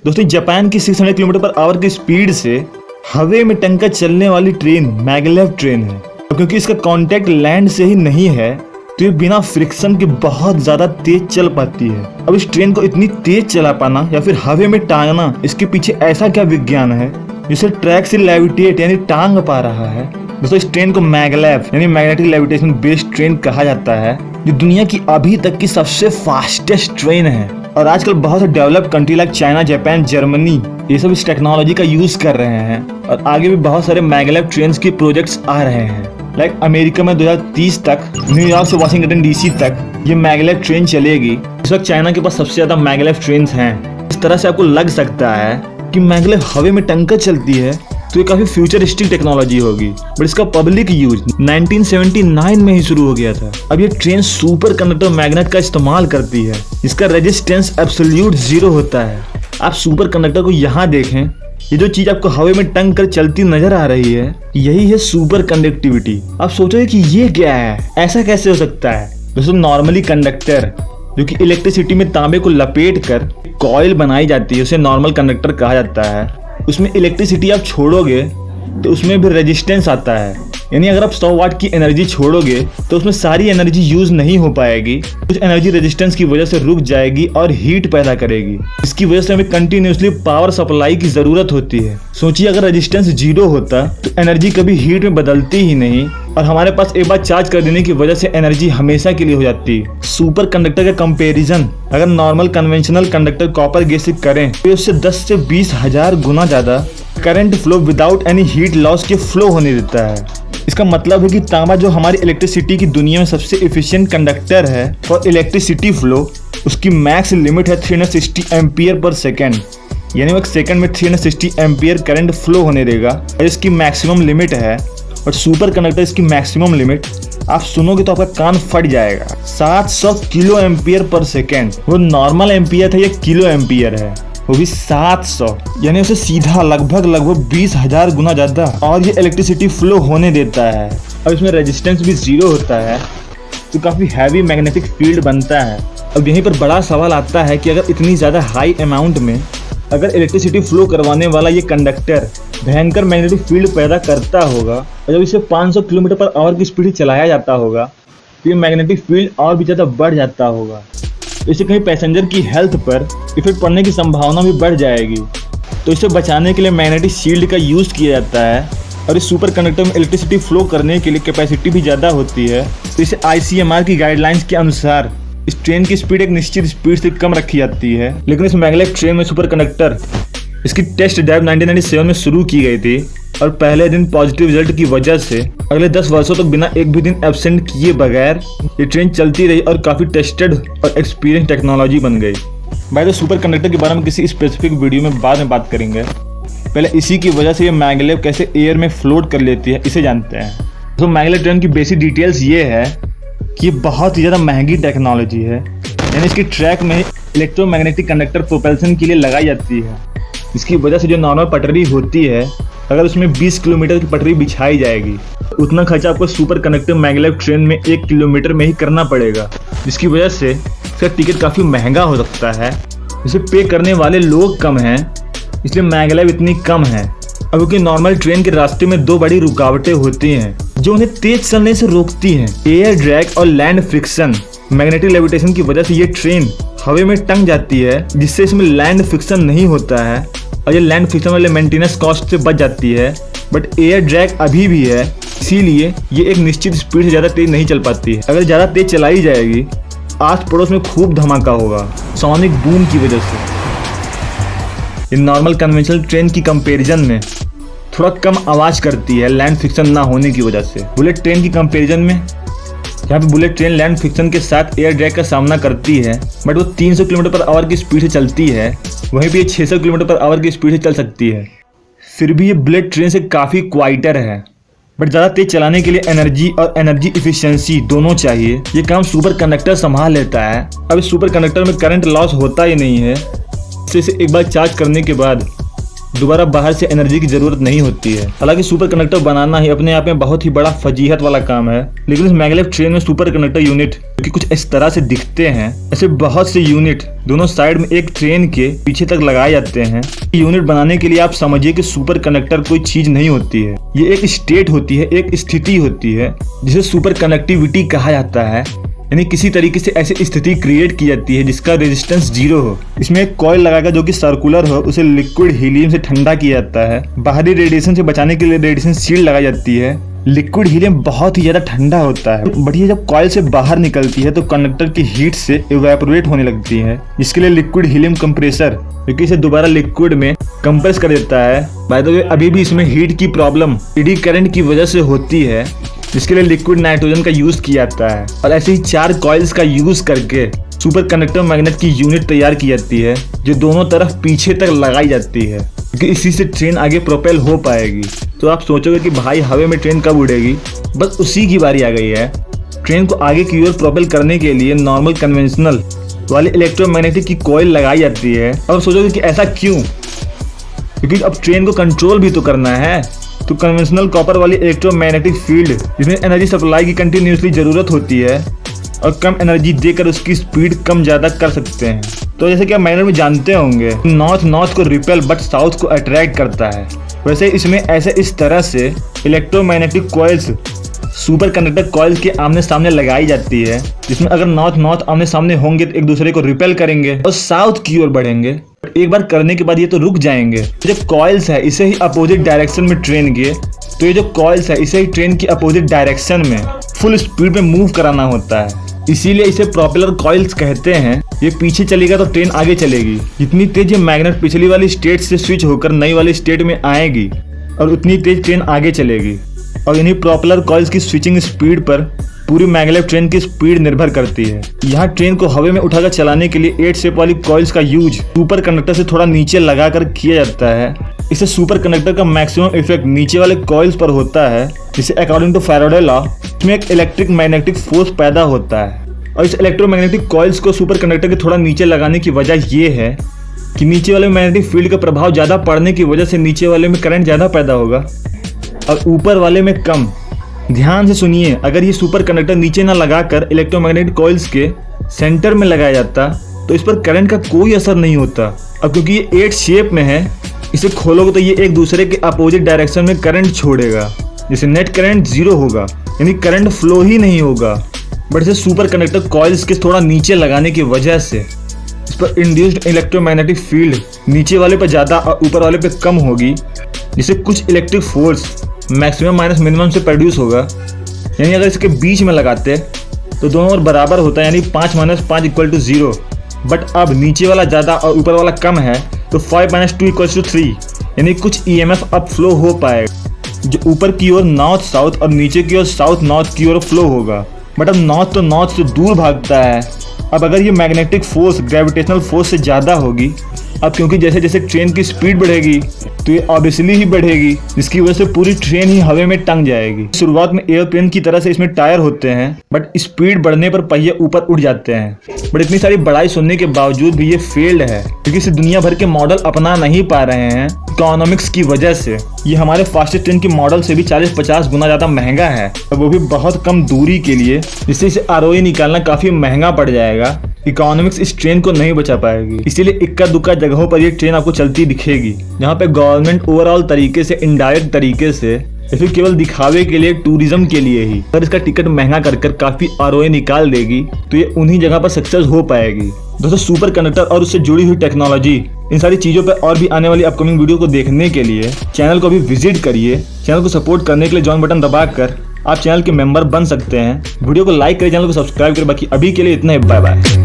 दोस्तों जापान की 600 kilometre per hour की स्पीड से हवा में टंका चलने वाली ट्रेन मैगलेव ट्रेन है। क्योंकि इसका कांटेक्ट लैंड से ही नहीं है तो ये बिना फ्रिक्शन के बहुत ज्यादा तेज चल पाती है। अब इस ट्रेन को इतनी तेज चला पाना या फिर हवा में टांगना, इसके पीछे ऐसा क्या विज्ञान है जिसे ट्रैक से लेविटेट यानी टांग पा रहा है। दोस्तों इस ट्रेन को मैगलेव यानी मैग्नेटिक लेविटेशन बेस्ड ट्रेन कहा जाता है, जो दुनिया की अभी तक की सबसे फास्टेस्ट ट्रेन है। और आजकल बहुत से developed country like China, Japan, Germany ये सब इस टेक्नोलॉजी का यूज कर रहे हैं और आगे भी बहुत सारे मैगलेव ट्रेन के प्रोजेक्ट्स आ रहे हैं। लाइक अमेरिका में 2030 तक, न्यूयॉर्क से वाशिंगटन डीसी तक ये मैगलेव ट्रेन चलेगी। इस वक्त चाइना के पास सबसे ज्यादा मैगलेव ट्रेन हैं। इस तरह से आपको लग सकता है कि मैगलेव हवा में टंकर चलती है तो ये काफी फ्यूचरिस्टिक टेक्नोलॉजी होगी, बट इसका पब्लिक यूज 1979 में ही शुरू हो गया था। अब ये ट्रेन सुपर कंडक्टर मैग्नेट का इस्तेमाल करती है, जिसका रेजिस्टेंस एब्सोल्यूट 0 होता है। आप सुपर कंडक्टर को यहाँ देखें, ये जो चीज आपको हवा में टंग कर चलती नजर आ रही है, यही है सुपर कंडक्टिविटी। आप सोचोगे कि ये क्या है, ऐसा कैसे हो सकता है। दोस्तों नॉर्मली कंडक्टर जो कि इलेक्ट्रिसिटी में तांबे को लपेट कर कॉइल बनाई जाती है, उसे नॉर्मल कंडक्टर कहा जाता है। उसमें इलेक्ट्रिसिटी आप छोड़ोगे तो उसमें भी रेजिस्टेंस आता है, यानी अगर आप 100 वाट की एनर्जी छोड़ोगे तो उसमें सारी एनर्जी यूज नहीं हो पाएगी, कुछ एनर्जी रेजिस्टेंस की वजह से रुक जाएगी और हीट पैदा करेगी। इसकी वजह से हमें कंटिन्यूसली पावर सप्लाई की जरूरत होती है। सोचिए अगर रेजिस्टेंस 0 होता तो एनर्जी कभी हीट में बदलती ही नहीं और हमारे पास एक बार चार्ज कर देने की वजह से एनर्जी हमेशा के लिए हो जाती है। सुपर कंडक्टर का कंपैरिजन अगर normal conventional conductor copper gauge से करें तो उससे 10 से 20 हजार गुना ज्यादा current flow without any heat loss के फ्लो होने देता है। इसका मतलब है कि तांबा जो हमारी इलेक्ट्रिसिटी की दुनिया में सबसे एफिशिएंट कंडक्टर है फॉर इलेक्ट्रिसिटी फ्लो, उसकी मैक्स लिमिट है 360 एम्पियर पर सेकेंड, यानी वो एक सेकंड में 360 एम्पियर करंट फ्लो होने देगा और इसकी मैक्सिमम लिमिट है। और सुपर कंडक्टर इसकी मैक्सिमम लिमिट आप सुनोगे तो आपका कान फट जाएगा, 700 किलो एम्पियर पर सेकेंड। वो नॉर्मल एम्पियर था, ये किलो एम्पियर है, वो भी 700, यानी उसे सीधा लगभग 20,000 गुना ज्यादा और ये इलेक्ट्रिसिटी फ्लो होने देता है। और इसमें रेजिस्टेंस भी 0 होता है तो काफी हैवी मैग्नेटिक फील्ड बनता है। अब यहीं पर बड़ा सवाल आता है कि अगर इतनी ज्यादा हाई अमाउंट में अगर इलेक्ट्रिसिटी फ्लो करवाने वाला ये कंडक्टर भयंकर मैग्नेटिक फील्ड पैदा करता होगा और जब इसे 500 किलोमीटर पर आवर की स्पीड चलाया जाता होगा तो ये मैग्नेटिक फील्ड और भी ज़्यादा बढ़ जाता होगा। इससे कहीं पैसेंजर की हेल्थ पर इफेक्ट पड़ने की संभावना भी बढ़ जाएगी। तो इसे बचाने के लिए मैग्नेटिक शील्ड का यूज़ किया जाता है और इस सुपर कंडक्टर में इलेक्ट्रिसिटी फ्लो करने के लिए कैपेसिटी भी ज़्यादा होती है। तो इसे ICMR की गाइडलाइंस के अनुसार इस ट्रेन की स्पीड एक निश्चित स्पीड से कम रखी जाती है। लेकिन इस मैगलेव ट्रेन में सुपर कंडक्टर इसकी टेस्ट ड्राइव 1997 में शुरू की गई थी और पहले दिन पॉजिटिव रिजल्ट की वजह से अगले 10 वर्षों तक बिना एक भी दिन एब्सेंट किए बगैर ये ट्रेन चलती रही और काफ़ी टेस्टेड और एक्सपीरियंस टेक्नोलॉजी बन गई। भाई तो सुपर कंडक्टर के बारे में किसी स्पेसिफिक वीडियो में बाद में बात करेंगे। पहले इसी की वजह से ये मैगलेव कैसे एयर में फ्लोट कर लेती है इसे जानते हैं। तो मैगलेव ट्रेन की बेसिक डिटेल्स ये है कि ये बहुत ही ज़्यादा महंगी टेक्नोलॉजी है, यानी इसकी ट्रैक में इलेक्ट्रोमैग्नेटिक कंडक्टर प्रोपल्सन के लिए लगाई जाती है। इसकी वजह से जो नॉर्मल पटरी होती है अगर उसमें 20 किलोमीटर की पटरी बिछाई जाएगी उतना खर्चा आपको सुपर कंडक्टर मैगलेव ट्रेन में 1 किलोमीटर में ही करना पड़ेगा, जिसकी वजह से इसका टिकट काफ़ी महंगा हो सकता है। इसे पे करने वाले लोग कम हैं, इसलिए मैगलेव इतनी कम है। अब क्योंकि नॉर्मल ट्रेन के रास्ते में 2 बड़ी रुकावटें होती हैं जो उन्हें तेज चलने से रोकती हैं, एयर ड्रैग और लैंड फ्रिक्शन। मैग्नेटिक लेविटेशन की वजह से ये ट्रेन हवा में टंग जाती है, जिससे इसमें लैंड फ्रिक्शन नहीं होता है और ये लैंड फ्रिक्शन वाले मेंटेनेंस कॉस्ट से बच जाती है। बट एयर ड्रैग अभी भी है, इसीलिए ये एक निश्चित स्पीड से ज़्यादा तेज नहीं चल पाती है। अगर ज़्यादा तेज चलाई जाएगी आस पड़ोस में खूब धमाका होगा सोनिक बूम की वजह से। ये नॉर्मल कन्वेंशनल ट्रेन की कंपैरिजन में थोड़ा कम आवाज़ करती है लैंड फ्रिक्शन ना होने की वजह से। बुलेट ट्रेन की कंपैरिजन में जहाँ पे बुलेट ट्रेन लैंड फ्रिक्शन के साथ एयर ड्रैग का सामना करती है बट वो 300 किलोमीटर पर आवर की स्पीड से चलती है, वहीं पे ये 600 किलोमीटर पर आवर की स्पीड से चल सकती है। फिर भी ये बुलेट ट्रेन से काफ़ी क्वाइटर है, बट ज़्यादा तेज चलाने के लिए एनर्जी और एनर्जी इफिशियंसी दोनों चाहिए। ये काम सुपर कंडक्टर संभाल लेता है। अब इस सुपर कंडक्टर में करंट लॉस होता ही नहीं है, इसे एक बार चार्ज करने के बाद दोबारा बाहर से एनर्जी की जरूरत नहीं होती है। हालांकि सुपर कंडक्टर बनाना ही अपने आप में बहुत ही बड़ा फजीहत वाला काम है, लेकिन इस मैग्लेव ट्रेन में सुपर कंडक्टर यूनिट जो कुछ इस तरह से दिखते हैं, ऐसे बहुत से यूनिट दोनों साइड में एक ट्रेन के पीछे तक लगाए जाते हैं। यूनिट बनाने के लिए आप समझिए कि सुपर कंडक्टर कोई चीज नहीं होती है, ये एक स्टेट होती है, एक स्थिति होती है जिसे सुपर कंडक्टिविटी कहा जाता है। यानी किसी तरीके से ऐसी स्थिति क्रिएट की जाती है जिसका रेजिस्टेंस 0 हो। इसमें एक कॉइल लगाकर जो कि सर्कुलर हो, उसे लिक्विड हीलियम से ठंडा किया जाता है। बाहरी रेडिएशन से बचाने के लिए रेडिएशन शील्ड लगाई जाती है। लिक्विड हीलियम बहुत ही ज्यादा ठंडा होता है, बट ये जब कॉइल से बाहर निकलती है तो कंडक्टर की हीट से इवेपोरेट होने लगती है, जिसके लिए लिक्विड हीलियम कंप्रेसर जो कि इसे दोबारा लिक्विड में कंप्रेस कर देता है। बाय द वे अभी भी इसमें हीट की प्रॉब्लम एडी करंट की वजह से होती है, जिसके लिए लिक्विड नाइट्रोजन का यूज किया जाता है। और ऐसे ही 4 कॉइल्स का यूज करके सुपर कंडक्टर मैग्नेट की यूनिट तैयार की जाती है, जो दोनों तरफ पीछे तक लगाई जाती है, क्योंकि इसी से ट्रेन आगे प्रोपेल हो पाएगी। तो आप सोचोगे कि भाई हवा में ट्रेन कब उड़ेगी, बस उसी की बारी आ गई है। ट्रेन को आगे की ओर प्रोपेल करने के लिए नॉर्मल कन्वेंशनल वाली इलेक्ट्रोमैग्नेटिक की कॉइल लगाई जाती है। अब सोचोगे कि ऐसा क्यों, क्योंकि अब ट्रेन को कंट्रोल भी तो करना है। तो कन्वेंशनल कॉपर वाली इलेक्ट्रोमैग्नेटिक फील्ड जिसमें एनर्जी सप्लाई की कंटिन्यूसली जरूरत होती है और कम एनर्जी देकर उसकी स्पीड कम ज्यादा कर सकते हैं। तो जैसे कि आप मैग्नेट में जानते होंगे, नॉर्थ को रिपेल बट साउथ को अट्रैक्ट करता है, वैसे इसमें ऐसे इस तरह से electromagnetic coils super conductor coils के आमने सामने लगाई जाती है, जिसमें अगर नॉर्थ आमने सामने होंगे तो एक दूसरे को रिपेल करेंगे और साउथ की ओर बढ़ेंगे। एक बार करने के बाद ये तो रुक जाएंगे। जो कॉइल्स है इसे ही अपोजिट डायरेक्शन में ट्रेन के, तो ये जो कॉइल्स है इसे ही ट्रेन की अपोजिट डायरेक्शन में फुल स्पीड में मूव कराना होता है, इसीलिए इसे प्रोपेलर कॉइल्स कहते हैं। ये पीछे चलेगा तो ट्रेन आगे चलेगी। जितनी तेज ये मैग्नेट पिछली वाली स्टेट से स्विच होकर नई वाली स्टेट में आएगी और उतनी तेज ट्रेन आगे चलेगी। और इन्हीं प्रोपेलर कॉइल्स की स्विचिंग स्पीड पर पूरी मैग्लेव ट्रेन की स्पीड निर्भर करती है। यहाँ ट्रेन को हवा में उठाकर चलाने के लिए 8 शेप वाली कॉइल्स का यूज सुपर कंडक्टर से थोड़ा नीचे लगाकर किया जाता है। इससे सुपर कंडक्टर का मैक्सिमम इफेक्ट नीचे वाले कॉइल्स पर होता है, जिससे अकॉर्डिंग टू फैराडे लॉ इसमें एक इलेक्ट्रिक मैग्नेटिक फोर्स पैदा होता है। और इस इलेक्ट्रोमैग्नेटिक कॉइल्स को सुपर कंडक्टर के थोड़ा नीचे लगाने की वजह ये है कि नीचे वाले मैग्नेटिक फील्ड का प्रभाव ज़्यादा पड़ने की वजह से नीचे वाले में करंट ज़्यादा पैदा होगा और ऊपर वाले में कम। ध्यान से सुनिए, अगर ये सुपर कंडक्टर नीचे ना लगाकर इलेक्ट्रोमैग्नेटिक कॉइल्स के सेंटर में लगाया जाता तो इस पर करंट का कोई असर नहीं होता। अब क्योंकि ये 8 शेप में है, इसे खोलोगे तो ये एक दूसरे के अपोजिट डायरेक्शन में करंट छोड़ेगा, जिससे नेट करंट 0 होगा, यानी करंट फ्लो ही नहीं होगा। बट इसे सुपर कंडक्टर कॉइल्स के थोड़ा नीचे लगाने की वजह से इस पर इंड्यूस्ड इलेक्ट्रोमैग्नेटिक फील्ड नीचे वाले पर ज़्यादा और ऊपर वाले पर कम होगी, जिससे कुछ electric force maximum minus minimum से प्रोड्यूस होगा। यानी अगर इसके बीच में लगाते तो दोनों ओर बराबर होता है, यानी 5 - 5 = 0। बट अब नीचे वाला ज़्यादा और ऊपर वाला कम है, तो 5 - 2 = 3, यानी कुछ EMF अब फ्लो हो पाएगा, जो ऊपर की ओर नॉर्थ साउथ और नीचे की ओर साउथ नॉर्थ की ओर फ्लो होगा। बट अब नॉर्थ तो नॉर्थ से दूर भागता है। अब अगर ये मैग्नेटिक फोर्स ग्रेविटेशनल फोर्स से ज़्यादा होगी, अब क्योंकि जैसे जैसे ट्रेन की स्पीड बढ़ेगी तो ये ऑब्वियसली ही बढ़ेगी, जिसकी वजह से पूरी ट्रेन ही हवा में टंग जाएगी। शुरुआत में एयरप्लेन की तरह से इसमें टायर होते हैं, बट स्पीड बढ़ने पर पहिए ऊपर उड़ जाते हैं। बट इतनी सारी बड़ाई सुनने के बावजूद भी ये फेल्ड है, क्योंकि इसे दुनिया भर के मॉडल अपना नहीं पा रहे हैं इकोनॉमिक्स की वजह से। ये हमारे फास्टेस्ट ट्रेन के मॉडल से भी 40-50 गुना ज़्यादा महंगा है, और वो भी बहुत कम दूरी के लिए, जिससे इसे ROE निकालना काफ़ी महंगा पड़ जाएगा। इकोनॉमिक्स इस ट्रेन को नहीं बचा पाएगी, इसीलिए इक्का दुक्का जगहों पर ये ट्रेन आपको चलती दिखेगी, जहाँ पे गवर्नमेंट ओवरऑल तरीके से, इनडायरेक्ट तरीके से, या फिर केवल दिखावे के लिए, टूरिज्म के लिए ही अगर इसका टिकट महंगा कर काफ़ी ROE निकाल देगी तो ये उन्हीं जगह पर सक्सेस हो पाएगी। दोस्तों, सुपर कंडक्टर और उससे जुड़ी हुई टेक्नोलॉजी, इन सारी चीज़ों पर और भी आने वाली अपकमिंग वीडियो को देखने के लिए चैनल को अभी विजिट करिए। चैनल को सपोर्ट करने के लिए जॉइन बटन दबाकर आप चैनल के मेंबर बन सकते हैं। वीडियो को लाइक करें, चैनल को सब्सक्राइब करें। बाकी अभी के लिए इतना ही, बाय बाय।